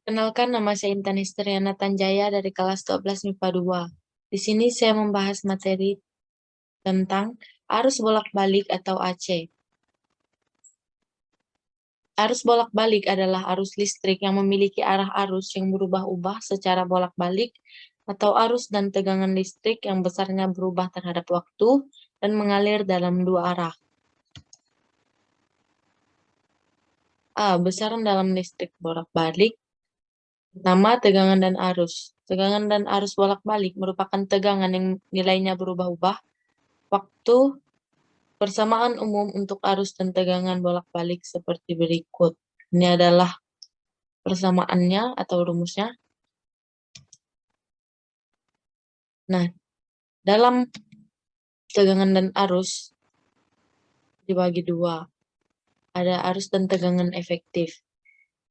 Kenalkan, nama saya Intan Histriana Tanjaya dari kelas 12 MIPA 2. Di sini saya membahas materi tentang arus bolak-balik atau AC. Arus bolak-balik adalah arus listrik yang memiliki arah arus yang berubah-ubah secara bolak-balik atau arus dan tegangan listrik yang besarnya berubah terhadap waktu dan mengalir dalam dua arah. Besaran dalam listrik bolak-balik. Pertama, tegangan dan arus. Tegangan dan arus bolak-balik merupakan tegangan yang nilainya berubah-ubah. Waktu persamaan umum untuk arus dan tegangan bolak-balik seperti berikut. Ini adalah persamaannya atau rumusnya. Nah, dalam tegangan dan arus dibagi dua. Ada arus dan tegangan efektif.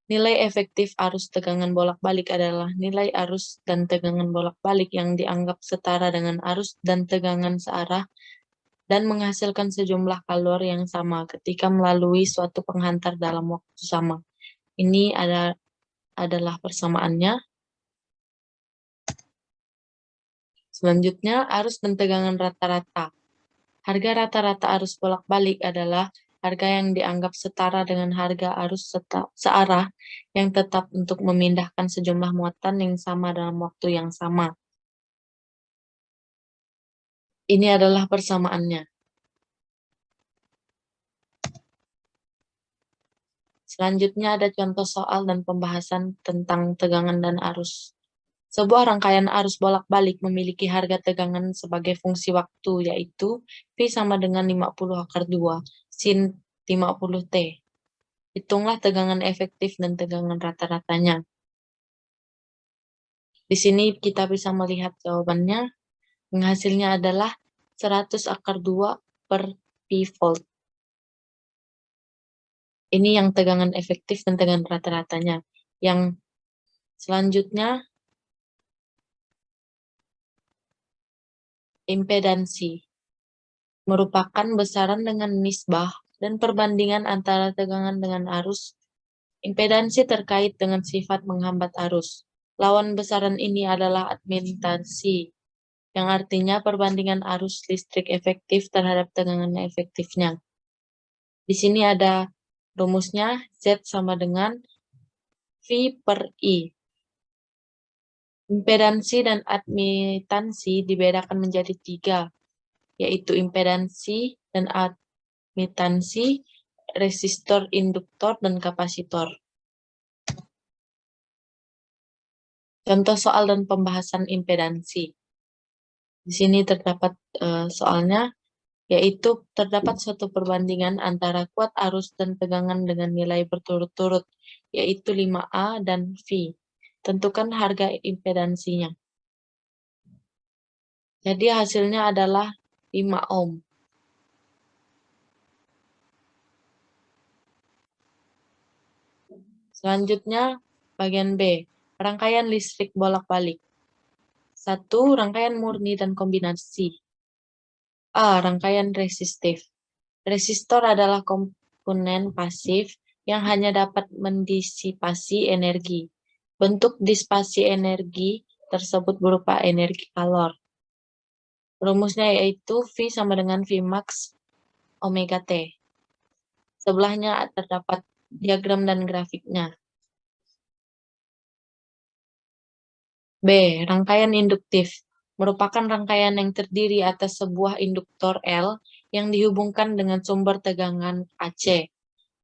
Nilai efektif arus tegangan bolak-balik adalah nilai arus dan tegangan bolak-balik yang dianggap setara dengan arus dan tegangan searah dan menghasilkan sejumlah kalor yang sama ketika melalui suatu penghantar dalam waktu sama. Ini adalah persamaannya. Selanjutnya, arus dan tegangan rata-rata. Harga rata-rata arus bolak-balik adalah harga yang dianggap setara dengan harga arus searah yang tetap untuk memindahkan sejumlah muatan yang sama dalam waktu yang sama. Ini adalah persamaannya. Selanjutnya ada contoh soal dan pembahasan tentang tegangan dan arus. Sebuah rangkaian arus bolak-balik memiliki harga tegangan sebagai fungsi waktu, yaitu V sama dengan 50/2 sin 50T. Hitunglah tegangan efektif dan tegangan rata-ratanya. Di sini kita bisa melihat jawabannya. Hasilnya adalah 100/2 per P volt. Ini yang tegangan efektif dan tegangan rata-ratanya. Yang selanjutnya, impedansi merupakan besaran dengan nisbah dan perbandingan antara tegangan dengan arus. Impedansi terkait dengan sifat menghambat arus. Lawan besaran ini adalah admitansi, yang artinya perbandingan arus listrik efektif terhadap tegangan efektifnya. Di sini ada rumusnya, Z sama dengan V per I. Impedansi dan admitansi dibedakan menjadi 3, yaitu impedansi dan admitansi, resistor, induktor, dan kapasitor. Contoh soal dan pembahasan impedansi. Di sini terdapat soalnya, yaitu terdapat suatu perbandingan antara kuat arus dan tegangan dengan nilai berturut-turut, yaitu 5A dan V. Tentukan harga impedansinya. Jadi hasilnya adalah 5 ohm. Selanjutnya, bagian B. Rangkaian listrik bolak-balik. 1. Rangkaian murni dan kombinasi. Rangkaian resistif. Resistor adalah komponen pasif yang hanya dapat mendisipasi energi. Bentuk disipasi energi tersebut berupa energi kalor. Rumusnya yaitu V sama dengan V max omega T. Sebelahnya terdapat diagram dan grafiknya. B. Rangkaian induktif. Merupakan rangkaian yang terdiri atas sebuah induktor L yang dihubungkan dengan sumber tegangan AC.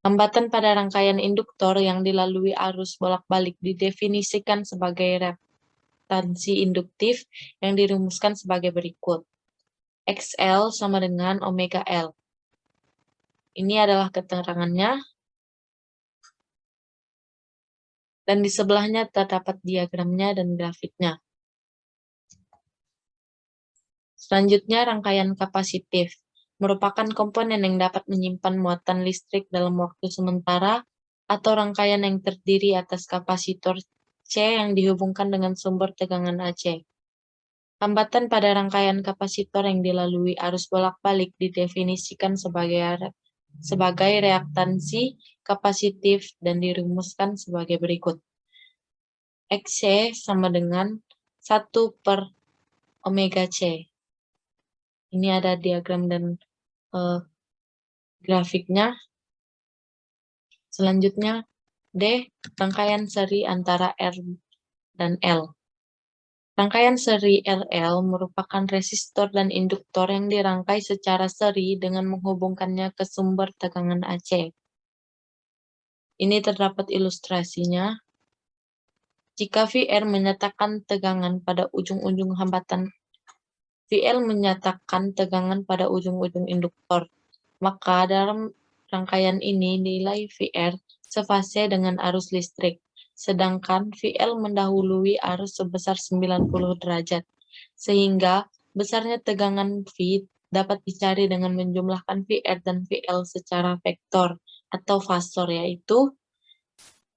Hambatan pada rangkaian induktor yang dilalui arus bolak-balik didefinisikan sebagai reaktansi induktif yang dirumuskan sebagai berikut. XL sama dengan omega L. Ini adalah keterangannya. Dan di sebelahnya terdapat diagramnya dan grafiknya. Selanjutnya, rangkaian kapasitif. Merupakan komponen yang dapat menyimpan muatan listrik dalam waktu sementara atau rangkaian yang terdiri atas kapasitor C yang dihubungkan dengan sumber tegangan AC. Hambatan pada rangkaian kapasitor yang dilalui arus bolak-balik didefinisikan sebagai reaktansi kapasitif dan dirumuskan sebagai berikut. XC sama dengan 1 per omega C. Ini ada diagram dan grafiknya. Selanjutnya, D. Rangkaian seri antara R dan L. Rangkaian seri RL merupakan resistor dan induktor yang dirangkai secara seri dengan menghubungkannya ke sumber tegangan AC. Ini terdapat ilustrasinya. Jika VR menyatakan tegangan pada ujung-ujung hambatan, VL menyatakan tegangan pada ujung-ujung induktor, maka dalam rangkaian ini nilai VR sefase dengan arus listrik, sedangkan VL mendahului arus sebesar 90 derajat, sehingga besarnya tegangan V dapat dicari dengan menjumlahkan VR dan VL secara vektor atau fasor, yaitu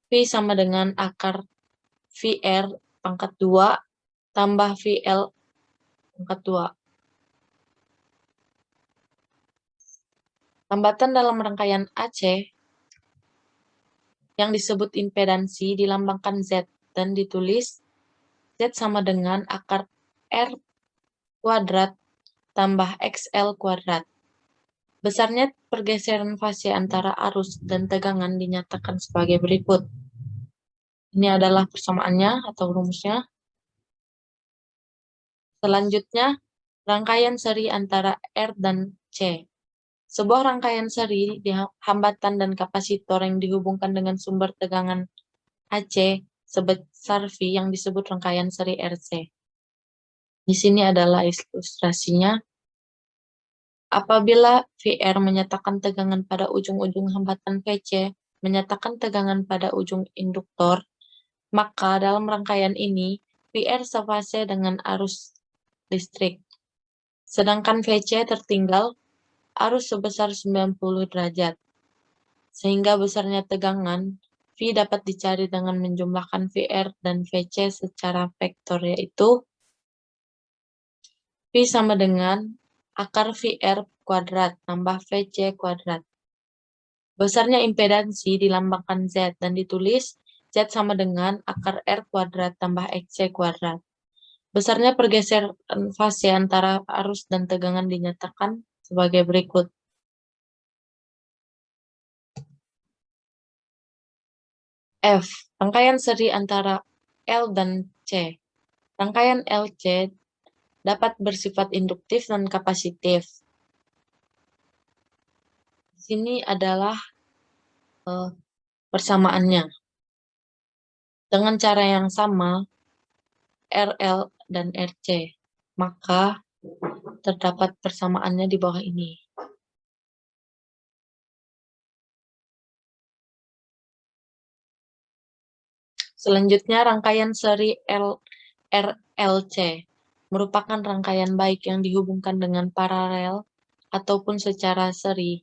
V sama dengan akar VR pangkat 2 tambah VL pangkat 2. Hambatan dalam rangkaian AC yang disebut impedansi dilambangkan Z dan ditulis Z sama dengan akar R kuadrat tambah XL kuadrat. Besarnya pergeseran fase antara arus dan tegangan dinyatakan sebagai berikut. Ini adalah persamaannya atau rumusnya. Selanjutnya, rangkaian seri antara R dan C. Sebuah rangkaian seri di hambatan dan kapasitor yang dihubungkan dengan sumber tegangan AC sebesar V yang disebut rangkaian seri RC. Di sini adalah ilustrasinya. Apabila VR menyatakan tegangan pada ujung-ujung hambatan VC menyatakan tegangan pada ujung induktor, maka dalam rangkaian ini VR sefase dengan arus listrik. Sedangkan VC tertinggal arus sebesar 90 derajat. Sehingga besarnya tegangan V dapat dicari dengan menjumlahkan VR dan VC secara vektor, yaitu V sama dengan akar VR kuadrat tambah VC kuadrat. Besarnya impedansi dilambangkan Z dan ditulis Z sama dengan akar R kuadrat tambah XC kuadrat. Besarnya pergeseran fase antara arus dan tegangan dinyatakan sebagai berikut. F. Rangkaian seri antara L dan C. Rangkaian LC dapat bersifat induktif dan kapasitif. Di sini adalah persamaannya. Dengan cara yang sama, RL dan RC, maka terdapat persamaannya di bawah ini. Selanjutnya, rangkaian seri RLC merupakan rangkaian baik yang dihubungkan dengan paralel ataupun secara seri.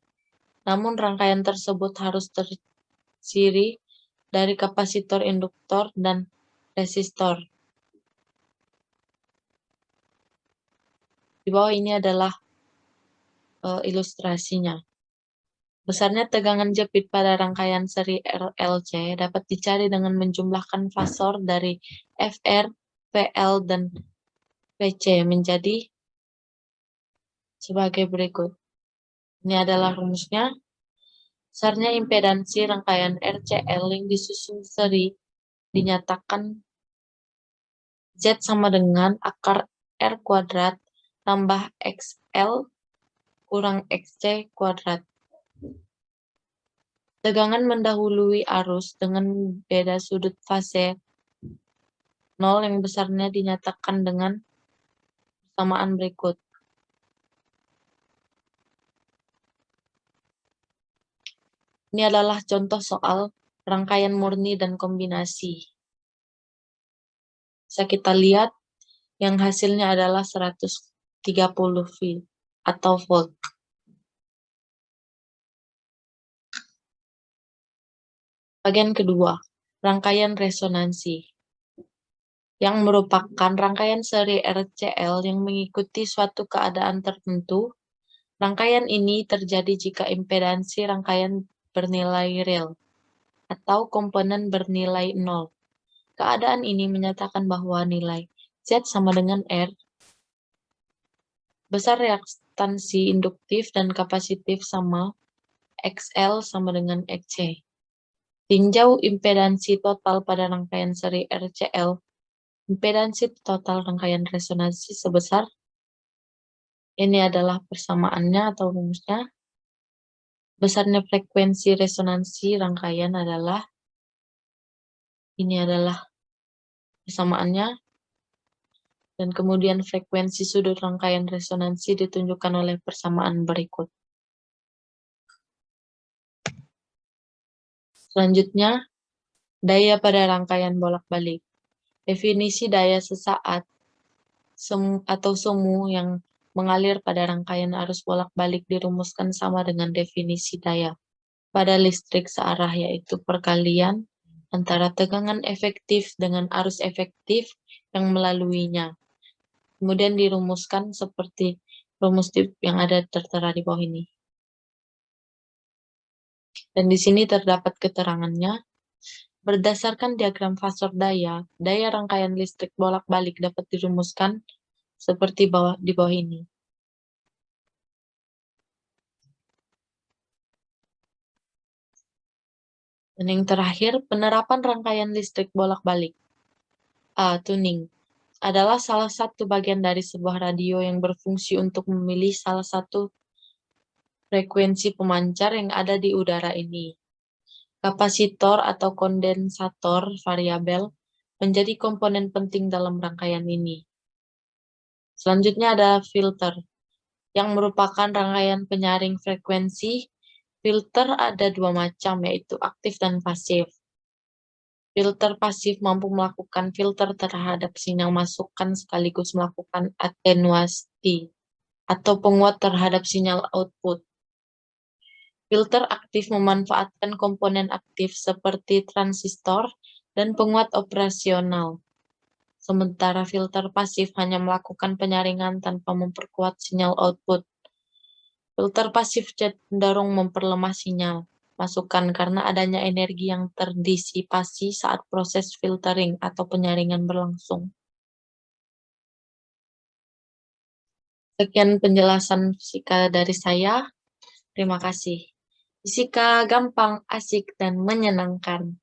Namun rangkaian tersebut harus terdiri dari kapasitor, induktor, dan resistor. Di bawah ini adalah ilustrasinya. Besarnya tegangan jepit pada rangkaian seri RLC dapat dicari dengan menjumlahkan fasor dari FR, VL, dan VC menjadi sebagai berikut. Ini adalah rumusnya. Besarnya impedansi rangkaian RCL yang disusun seri dinyatakan Z sama dengan akar R kuadrat tambah XL kurang XC kuadrat. Tegangan mendahului arus dengan beda sudut fase 0 yang besarnya dinyatakan dengan persamaan berikut. Ini adalah contoh soal rangkaian murni dan kombinasi. Bisa kita lihat yang hasilnya adalah 130 V atau volt. Bagian kedua, rangkaian resonansi, yang merupakan rangkaian seri RCL yang mengikuti suatu keadaan tertentu. Rangkaian ini terjadi jika impedansi rangkaian bernilai real atau komponen bernilai 0. Keadaan ini menyatakan bahwa nilai Z sama dengan R, besar reaktansi induktif dan kapasitif sama XL sama dengan XC. Tinjau impedansi total pada rangkaian seri RCL. Impedansi total rangkaian resonansi sebesar, ini adalah persamaannya atau rumusnya, besarnya frekuensi resonansi rangkaian adalah, ini adalah persamaannya, dan kemudian frekuensi sudut rangkaian resonansi ditunjukkan oleh persamaan berikut. Selanjutnya, daya pada rangkaian bolak-balik. Definisi daya sesaat atau semu yang mengalir pada rangkaian arus bolak-balik dirumuskan sama dengan definisi daya pada listrik searah, yaitu perkalian antara tegangan efektif dengan arus efektif yang melaluinya. Kemudian dirumuskan seperti rumus yang ada tertera di bawah ini. Dan di sini terdapat keterangannya. Berdasarkan diagram fasor daya, daya rangkaian listrik bolak-balik dapat dirumuskan seperti di bawah ini. Dan yang terakhir, penerapan rangkaian listrik bolak-balik. A. Tuning adalah salah satu bagian dari sebuah radio yang berfungsi untuk memilih salah satu frekuensi pemancar yang ada di udara ini. Kapasitor atau kondensator variabel menjadi komponen penting dalam rangkaian ini. Selanjutnya ada filter, yang merupakan rangkaian penyaring frekuensi. Filter ada dua macam, yaitu aktif dan pasif. Filter pasif mampu melakukan filter terhadap sinyal masukan sekaligus melakukan atenuasi atau penguat terhadap sinyal output. Filter aktif memanfaatkan komponen aktif seperti transistor dan penguat operasional. Sementara filter pasif hanya melakukan penyaringan tanpa memperkuat sinyal output. Filter pasif cenderung memperlemah sinyal masukan karena adanya energi yang terdisipasi saat proses filtering atau penyaringan berlangsung. Sekian penjelasan fisika dari saya. Terima kasih. Fisika gampang, asik, dan menyenangkan.